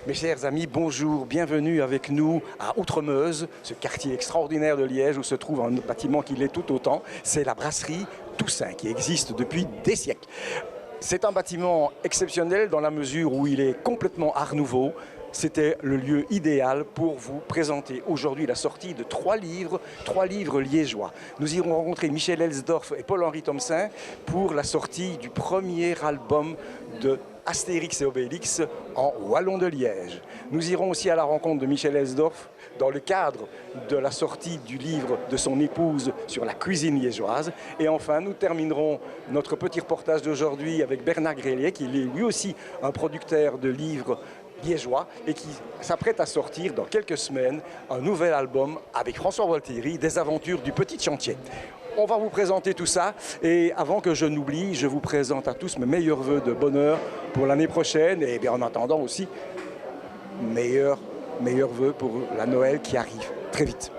Mes chers amis, bonjour, bienvenue avec nous à Outremeuse, ce quartier extraordinaire de Liège où se trouve un bâtiment qui l'est tout autant. C'est la brasserie Toussaint qui existe depuis des siècles. C'est un bâtiment exceptionnel dans la mesure où il est complètement art nouveau. C'était le lieu idéal pour vous présenter aujourd'hui la sortie de trois livres liégeois. Nous irons rencontrer Michel Elsdorf et Paul-Henri Thomsen pour la sortie du premier album de Astérix et Obélix en Wallon de Liège. Nous irons aussi à la rencontre de Michel Elsdorf dans le cadre de la sortie du livre de son épouse sur la cuisine liégeoise. Et enfin, nous terminerons notre petit reportage d'aujourd'hui avec Bernard Grélier, qui est lui aussi un producteur de livres liégeois et qui s'apprête à sortir dans quelques semaines un nouvel album avec François Voltieri, Des aventures du petit chantier. On va vous présenter tout ça et avant que je n'oublie, je vous présente à tous mes meilleurs vœux de bonheur pour l'année prochaine et bien en attendant aussi meilleurs vœux pour la Noël qui arrive très vite.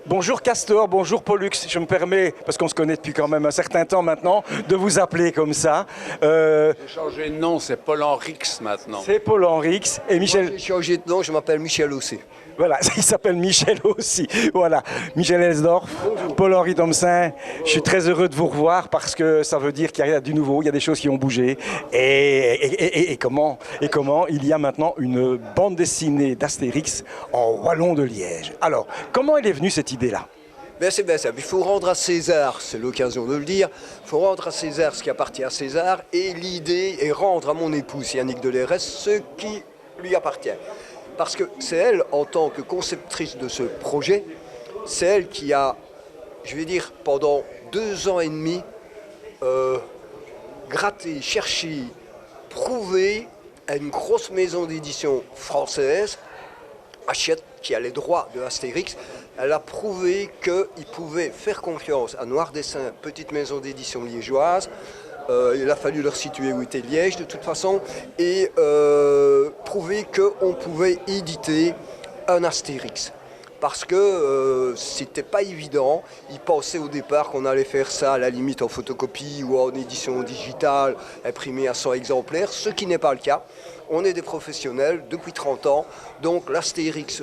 Bonjour Castor, bonjour Pollux, je me permets, parce qu'on se connaît depuis quand même un certain temps maintenant, de vous appeler comme ça. J'ai changé de nom, c'est Paul-Henrix maintenant. C'est Paul-Henrix et Michel... Moi, j'ai changé de nom, je m'appelle Michel aussi. Voilà, il s'appelle Michel aussi. Voilà, Michel Elsdorf, Paul-Henri Thomsen. Je suis très heureux de vous revoir parce que ça veut dire qu'il y a du nouveau, il y a des choses qui ont bougé. Et comment il y a maintenant une bande dessinée d'Astérix en Wallon de Liège. Alors, comment elle est venue cette idée-là ? Ben, c'est bien simple, il faut rendre à César, c'est l'occasion de le dire, il faut rendre à César ce qui appartient à César et l'idée est rendre à mon épouse Yannick Delerès ce qui lui appartient. Parce que c'est elle, en tant que conceptrice de ce projet, c'est elle qui a, je vais dire, pendant 2 ans et demi, gratté, cherché, prouvé à une grosse maison d'édition française, Hachette, qui a les droits de Astérix. Elle a prouvé qu'il pouvait faire confiance à Noir Dessin, petite maison d'édition liégeoise. Il a fallu leur situer où était Liège de toute façon et prouver qu'on pouvait éditer un Astérix. Parce que c'était pas évident. Ils pensaient au départ qu'on allait faire ça à la limite en photocopie ou en édition digitale, imprimée à 100 exemplaires, ce qui n'est pas le cas. On est des professionnels depuis 30 ans, donc l'Astérix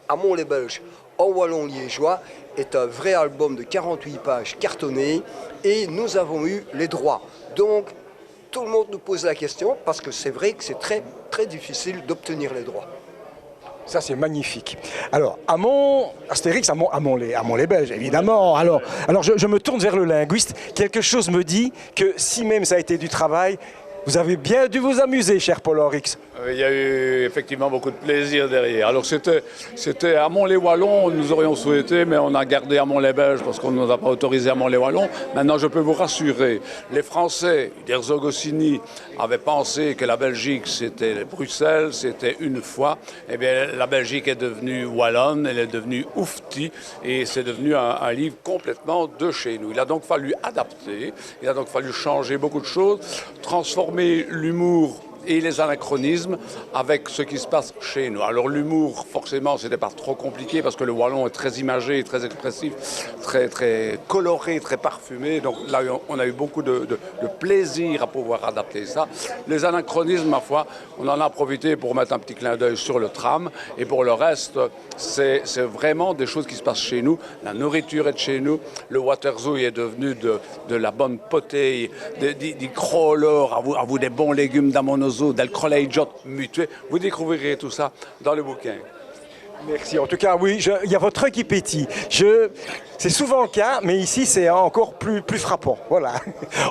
à Mont-les-Belges, en wallon liégeois, est un vrai album de 48 pages cartonné et nous avons eu les droits. Donc tout le monde nous pose la question parce que c'est vrai que c'est très très difficile d'obtenir les droits. Ça, c'est magnifique. Alors, Astérix, à Mont-les-Belges, évidemment. Alors je me tourne vers le linguiste. Quelque chose me dit que si même ça a été du travail, vous avez bien dû vous amuser, cher Paul-Henrix. Il y a eu effectivement beaucoup de plaisir derrière. Alors c'était à Mont-les-Wallons, nous aurions souhaité, mais on a gardé à Mont-les-Belges parce qu'on ne nous a pas autorisé à Mont-les-Wallons. Maintenant, je peux vous rassurer, les Français, Herzog Goscinny, avaient pensé que la Belgique, c'était Bruxelles, c'était une fois. Eh bien, la Belgique est devenue wallonne, elle est devenue oufti, et c'est devenu un livre complètement de chez nous. Il a donc fallu adapter, il a donc fallu changer beaucoup de choses, transformer l'humour et les anachronismes avec ce qui se passe chez nous. Alors l'humour, forcément, c'était pas trop compliqué parce que le wallon est très imagé, très expressif, très, très coloré, très parfumé. Donc là, on a eu beaucoup de plaisir à pouvoir adapter ça. Les anachronismes, ma foi, on en a profité pour mettre un petit clin d'œil sur le tram. Et pour le reste, c'est vraiment des choses qui se passent chez nous. La nourriture est de chez nous. Le Waterzooi est devenu de la bonne potée, du crawlor, à vous des bons légumes d'Amonoso, del Krolejot mutué. Vous découvrirez tout ça dans le bouquin. Merci. En tout cas, oui, il y a votre œil qui pétille. C'est souvent le cas, mais ici, c'est encore plus frappant. Voilà.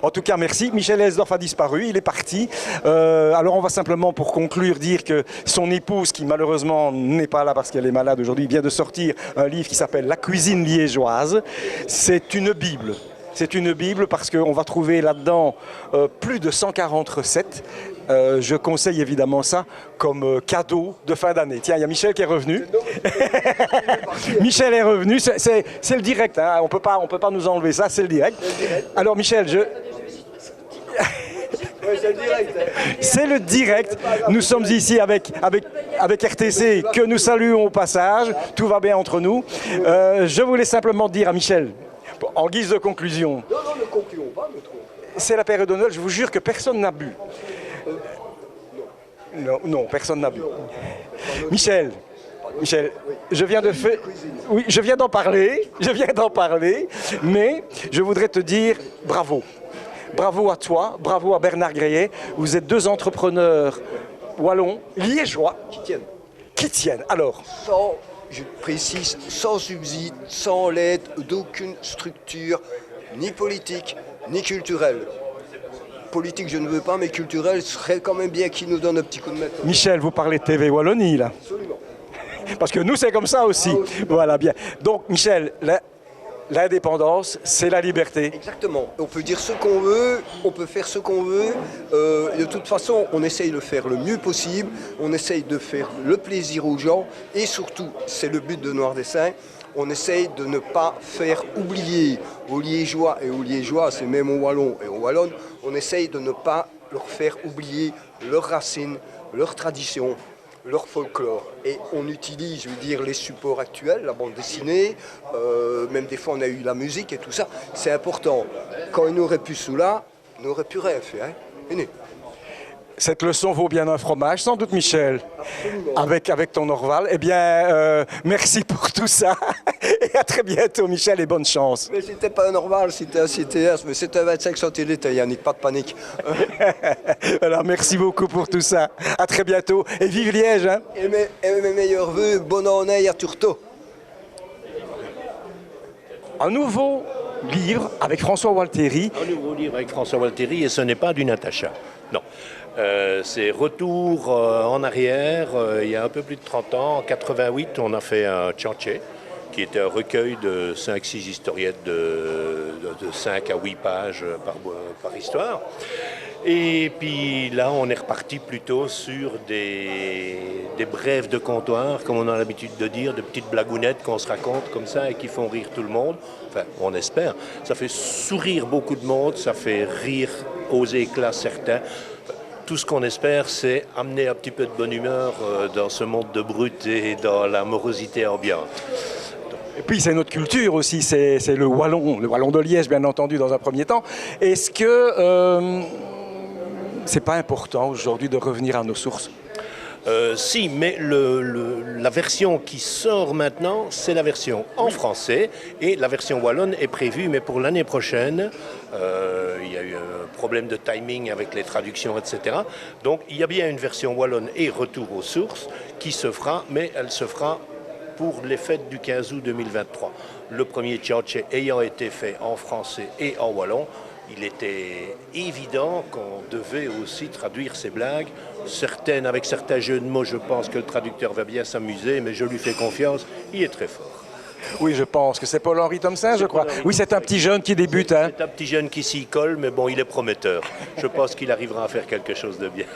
En tout cas, merci. Michel Elsdorf a disparu, il est parti. Alors, on va simplement, pour conclure, dire que son épouse, qui malheureusement n'est pas là parce qu'elle est malade aujourd'hui, vient de sortir un livre qui s'appelle La cuisine liégeoise. C'est une Bible. C'est une Bible parce qu'on va trouver là-dedans plus de 140 recettes. Je conseille évidemment ça comme cadeau de fin d'année. Tiens, il y a Michel qui est revenu. Michel est revenu, c'est le direct, hein. On peut pas nous enlever ça, c'est le direct. Alors Michel, c'est le direct. Nous sommes ici avec RTC que nous saluons au passage. Tout va bien entre nous. Je voulais simplement dire à Michel, en guise de conclusion. Non, ne concluons pas, c'est la période de Noël, je vous jure que personne n'a bu. Non, non, personne n'a bu. Michel, Michel, je viens d'en parler, mais je voudrais te dire bravo. Bravo à toi, bravo à Bernard Greyet. Vous êtes deux entrepreneurs wallons, liégeois, qui tiennent. Alors, je précise, sans subside, sans l'aide d'aucune structure, ni politique, ni culturelle. Politique, je ne veux pas, mais culturelle serait quand même bien qu'il nous donne un petit coup de main. Michel, vous parlez de TV Wallonie, là. Absolument. Parce que nous, c'est comme ça aussi. Voilà, bien. Donc, Michel, l'indépendance, c'est la liberté. Exactement. On peut dire ce qu'on veut, on peut faire ce qu'on veut. De toute façon, on essaye de faire le mieux possible. On essaye de faire le plaisir aux gens. Et surtout, c'est le but de Noir Dessin, on essaye de ne pas faire oublier aux Liégeois et aux Liégeois, c'est même aux Wallons et aux Wallonnes, on essaye de ne pas leur faire oublier leurs racines, leurs traditions, leur folklore. Et on utilise, je veux dire, les supports actuels, la bande dessinée, même des fois on a eu la musique et tout ça. C'est important. Quand ils n'auraient pu cela, ils n'auraient pu rien faire. Hein. Cette leçon vaut bien un fromage, sans doute, Michel. Avec ton Orval. Eh bien, merci pour tout ça. Et à très bientôt, Michel, et bonne chance. Mais c'était pas un Orval, c'était un CTS, mais c'était un 25 centilitres, Yannick, pas de panique. Alors, merci beaucoup pour tout ça. À très bientôt. Et vive Liège. Hein. Et mes meilleurs voeux, bonne année à Turto. Un nouveau livre avec François Walteri. Un nouveau livre avec François Walteri, et ce n'est pas du Natacha. Non. C'est retour en arrière, il y a un peu plus de 30 ans. En 88, on a fait un Tchanché, qui était un recueil de 5-6 historiettes de 5 à 8 pages par histoire. Et puis là, on est reparti plutôt sur des brèves de comptoir, comme on a l'habitude de dire, de petites blagounettes qu'on se raconte comme ça et qui font rire tout le monde. Enfin, on espère. Ça fait sourire beaucoup de monde, ça fait rire aux éclats certains. Tout ce qu'on espère, c'est amener un petit peu de bonne humeur dans ce monde de brut et dans la morosité ambiante. Et puis c'est notre culture aussi, c'est le wallon de Liège bien entendu dans un premier temps. Est-ce que c'est pas important aujourd'hui de revenir à nos sources ? Si, mais la version qui sort maintenant, c'est la version en français, et la version wallonne est prévue, mais pour l'année prochaine. Il y a eu un problème de timing avec les traductions, etc. Donc il y a bien une version wallonne et retour aux sources qui se fera, mais elle se fera pour les fêtes du 15 août 2023. Le premier Tchanché ayant été fait en français et en wallon, il était évident qu'on devait aussi traduire ces blagues. Certaines, avec certains jeux de mots, je pense que le traducteur va bien s'amuser, mais je lui fais confiance, il est très fort. Oui, je pense que c'est Paul-Henri Thomsen, je crois. Oui, c'est un petit jeune qui débute. C'est un petit jeune qui s'y colle, mais bon, il est prometteur. Je pense qu'il arrivera à faire quelque chose de bien.